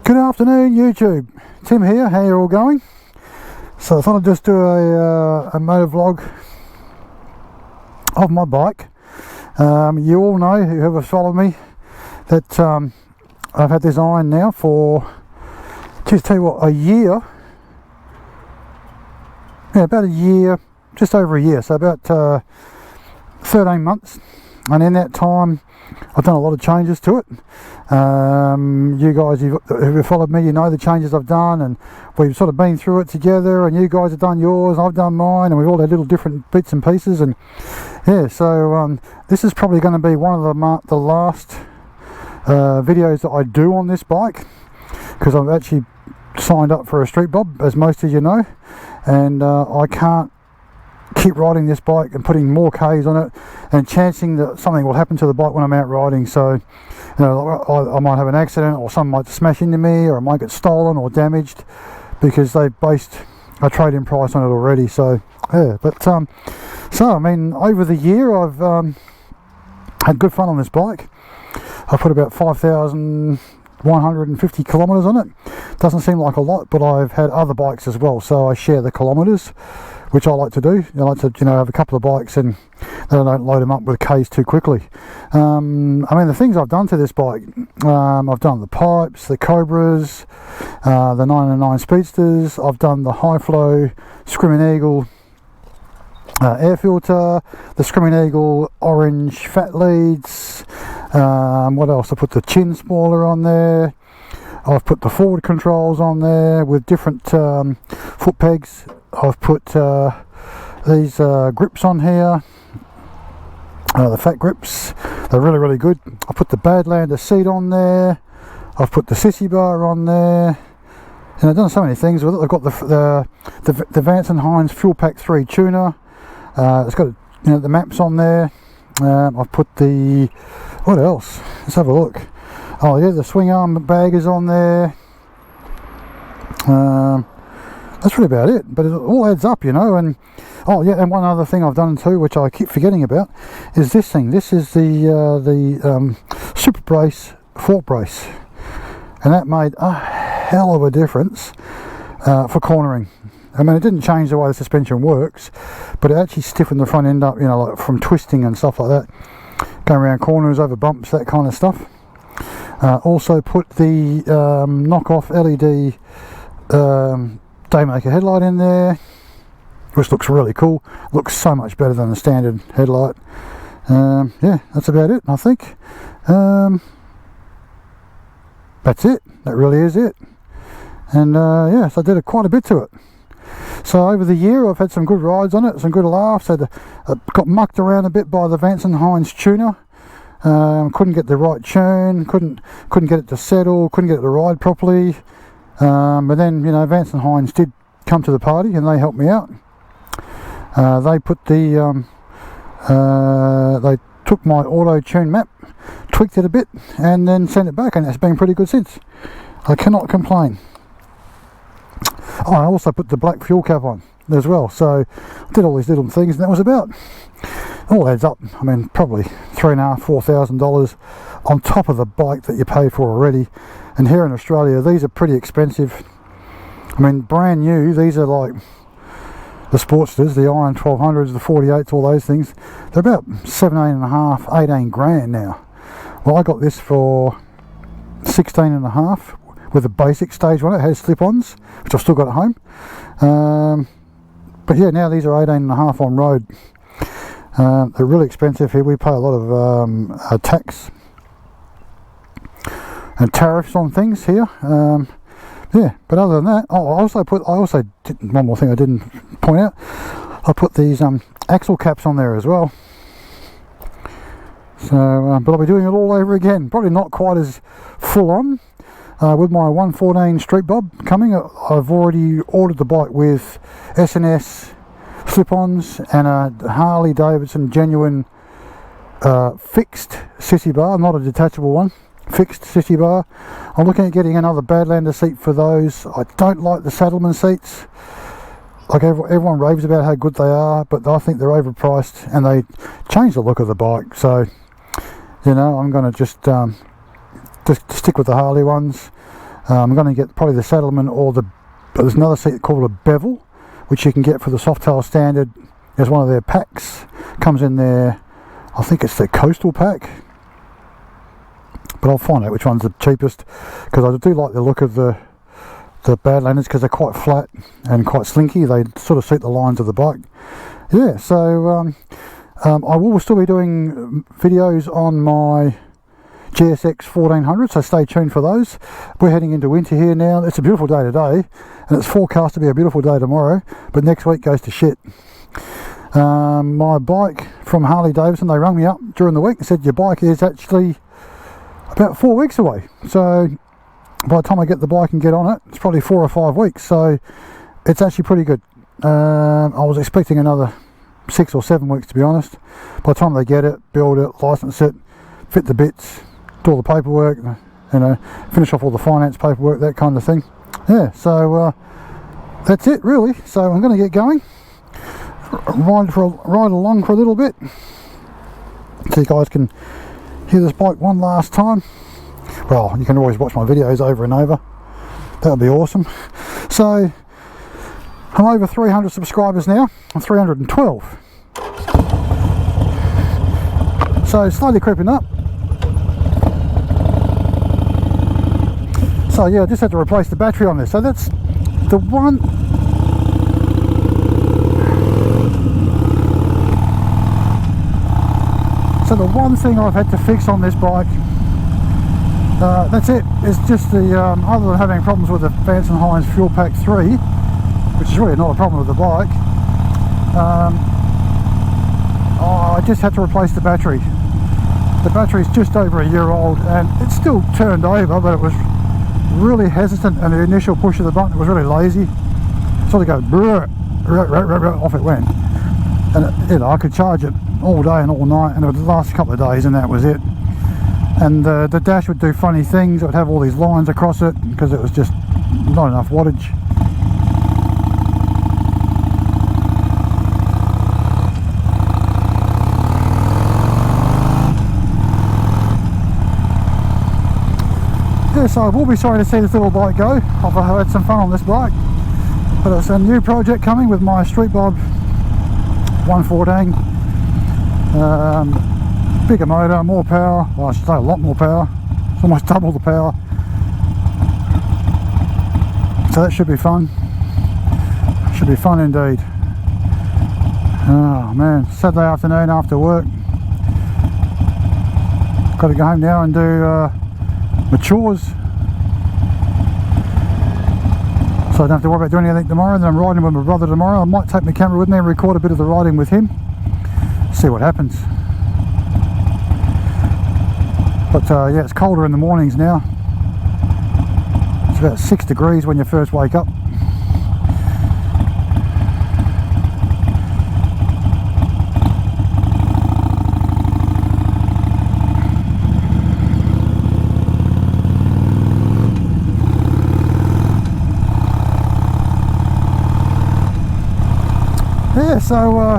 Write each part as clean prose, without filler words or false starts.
Good afternoon, YouTube. Tim here. How you all going? So I thought I'd just do a motor vlog of my bike. You all know, whoever followed me, that I've had this iron now for, just tell you what, a year. Yeah, about a year, just over a year. So about 13 months. And in that time, I've done a lot of changes to it. You guys who have followed me, you know the changes I've done, and we've sort of been through it together, and you guys have done yours, I've done mine, and we've all had little different bits and pieces. And yeah, so this is probably going to be one of the last videos that I do on this bike, because I've actually signed up for a street bob, as most of you know, and I can't keep riding this bike and putting more Ks on it and chancing that something will happen to the bike when I'm out riding. So, you know, I might have an accident, or someone might smash into me, or I might get stolen or damaged because they've based a trade-in price on it already. So yeah, but so I mean, over the year I've had good fun on this bike. I put about 5,150 kilometers on it. Doesn't seem like a lot, but I've had other bikes as well, so I share the kilometers, which I like to do. I like to, you know, have a couple of bikes and then I don't load them up with Ks too quickly. I mean, the things I've done to this bike, I've done the pipes, the Cobras, the 909 Speedsters. I've done the high flow Screaming Eagle air filter, the Screaming Eagle orange fat leads. What else? I put the chin spoiler on there. I've put the forward controls on there with different foot pegs. I've put these grips on here, the fat grips. They're really good. I put the Badlander seat on there. I've put the sissy bar on there, and I've done so many things with it. I've got the Vance & Hines Fuel Pack 3 tuner. It's got, you know, the maps on there. I've put the, what else? Let's have a look. Oh yeah, the swing arm bag is on there. That's really about it, but it all adds up, you know. And oh yeah, and one other thing I've done too, which I keep forgetting about, is this thing. This is the Super Brace fork brace, and that made a hell of a difference for cornering. I mean, it didn't change the way the suspension works, but it actually stiffened the front end up, you know, like from twisting and stuff like that, going around corners, over bumps, that kind of stuff. Also put the knockoff LED Daymaker headlight in there, which looks really cool. Looks so much better than the standard headlight. Yeah, that's about it, I think. That's it. That really is it. And yeah, so I did quite a bit to it. So over the year I've had some good rides on it, some good laughs. I got mucked around a bit by the Vance & Hines tuner. Couldn't get the right churn, couldn't get it to settle, couldn't get it to ride properly. But then, you know, Vance & Hines did come to the party and they helped me out. They put the they took my auto tune map, tweaked it a bit, and then sent it back, and it's been pretty good since. I cannot complain. Oh, I also put the black fuel cap on as well, so I did all these little things, and that was about, all adds up, I mean, probably $3,500–4,000 on top of the bike that you paid for already. And here in Australia, these are pretty expensive. I mean, brand new, these are like the Sportsters, the Iron 1200s, the 48s, all those things. They're about 17.5, 18 grand now. Well, I got this for 16.5 with a basic stage one. It has slip-ons, which I've still got at home. But yeah, now these are 18.5 on road. They're really expensive here. We pay a lot of tax and tariffs on things here. Yeah, but other than that, oh, I also did one more thing I didn't point out. I put these axle caps on there as well. So, but I'll be doing it all over again. Probably not quite as full on. With my 114 Street Bob coming, I've already ordered the bike with S&S slip-ons and a Harley Davidson genuine fixed sissy bar, not a detachable one. Fixed sissy bar. I'm looking at getting another Badlander seat for those. I don't like the Saddlemen seats. Like everyone raves about how good they are, but I think they're overpriced and they change the look of the bike. So, you know, I'm going to just stick with the Harley ones. I'm going to get probably the Saddlemen, or there's another seat called a Bevel, which you can get for the Softail standard. There's one of their packs, comes in there, I think it's the Coastal pack, but I'll find out which one's the cheapest, because I do like the look of the Badlanders, because they're quite flat and quite slinky. They sort of suit the lines of the bike. Yeah, so I will still be doing videos on my GSX 1400, so stay tuned for those. We're heading into winter here now. It's a beautiful day today, and it's forecast to be a beautiful day tomorrow, but next week goes to shit. My bike from Harley Davidson, they rung me up during the week and said your bike is actually about 4 weeks away. So by the time I get the bike and get on it, it's probably 4 or 5 weeks. So it's actually pretty good. I was expecting another 6 or 7 weeks, to be honest. By the time they get it, build it, license it, fit the bits, do all the paperwork, you know, finish off all the finance paperwork, that kind of thing. Yeah, so that's it really. So I'm going to get going. Ride along for a little bit so you guys can hear this bike one last time. Well, you can always watch my videos over and over, that would be awesome. So I'm over 300 subscribers now. I'm 312, so slowly creeping up. So yeah, I just had to replace the battery on this. So that's the one. So the one thing I've had to fix on this bike, that's it. It's just the, other than having problems with the Vance & Hines Fuel Pack 3, which is really not a problem with the bike, I just had to replace the battery. The battery's just over a year old, and it's still turned over, but it was really hesitant, and the initial push of the button was really lazy. Sort of go, brrr, off it went. And you know, I could charge it all day and all night, and it would last a couple of days, and that was it. And the dash would do funny things. It would have all these lines across it because it was just not enough wattage. Yeah, so I will be sorry to see this little bike go. I've had some fun on this bike, but it's a new project coming with my Street Bob 114. Bigger motor, more power. Well, I should say a lot more power. It's almost double the power. So that should be fun. Should be fun indeed. Oh man, Saturday afternoon after work. Got to go home now and do my chores. So I don't have to worry about doing anything tomorrow. Then I'm riding with my brother tomorrow. I might take my camera with me and record a bit of the riding with him. See what happens. But yeah, it's colder in the mornings now. It's about 6 degrees when you first wake up. Yeah, so I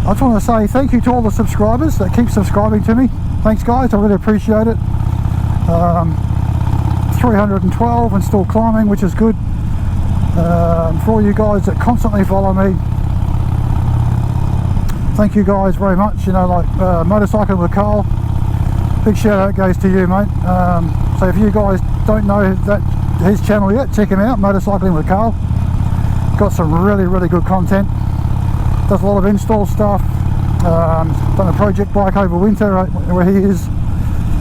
just want to say thank you to all the subscribers that keep subscribing to me. Thanks guys, I really appreciate it. 312 and still climbing, which is good. For all you guys that constantly follow me, thank you guys very much. You know, like Motorcycling with Carl, big shout out goes to you, mate. So if you guys don't know that his channel yet, check him out, Motorcycling with Carl. Got some really good content. Does a lot of install stuff. Done a project bike over winter where he is.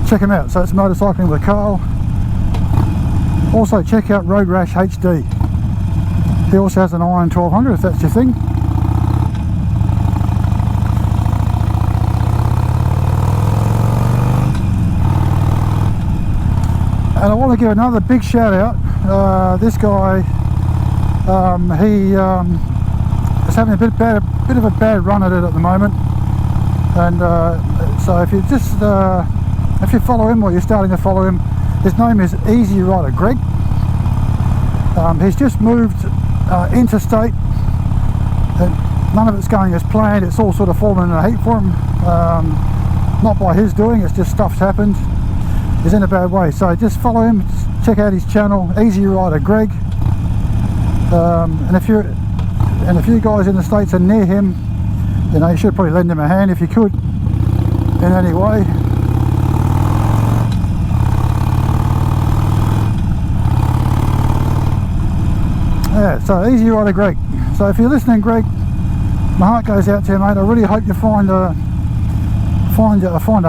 Check him out. So it's Motorcycling with Carl. Also check out Road Rash HD. He also has an Iron 1200 if that's your thing. And I want to give another big shout out. This guy, he is having a bit of a bad run at it at the moment, and so if you just if you follow him, or you're starting to follow him, his name is Easy Rider Greg. He's just moved interstate, and none of it's going as planned. It's all sort of fallen in a heap for him, not by his doing, it's just stuff's happened. He's in a bad way, so just follow him, check check out his channel, Easy Rider Greg. And if you guys in the States are near him, you know, you should probably lend him a hand if you could in any way. Yeah, so Easy Rider Greg. So if you're listening, Greg, my heart goes out to you, mate. I really hope you find a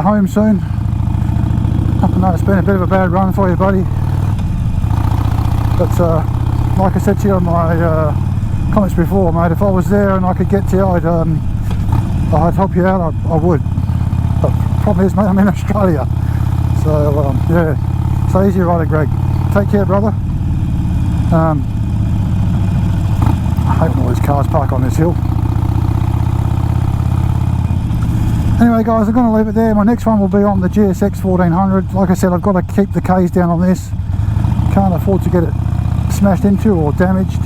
home soon. I know it's been a bit of a bad run for you, buddy, but like I said to you in my comments before, mate, if I was there and I could get to you, I'd help you out. I would. But the problem is, mate, I'm in Australia. So yeah, so Easy Rider Greg. Take care, brother. I hate when all these cars park on this hill. Anyway, guys, I'm going to leave it there. My next one will be on the GSX 1400. Like I said, I've got to keep the Ks down on this. Can't afford to get it smashed into or damaged.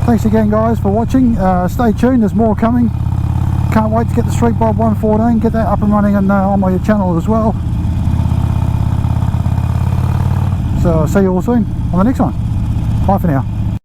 Thanks again, guys, for watching. Stay tuned, there's more coming. Can't wait to get the Street Bob 114, get that up and running on my channel as well. So I'll see you all soon on the next one. Bye for now.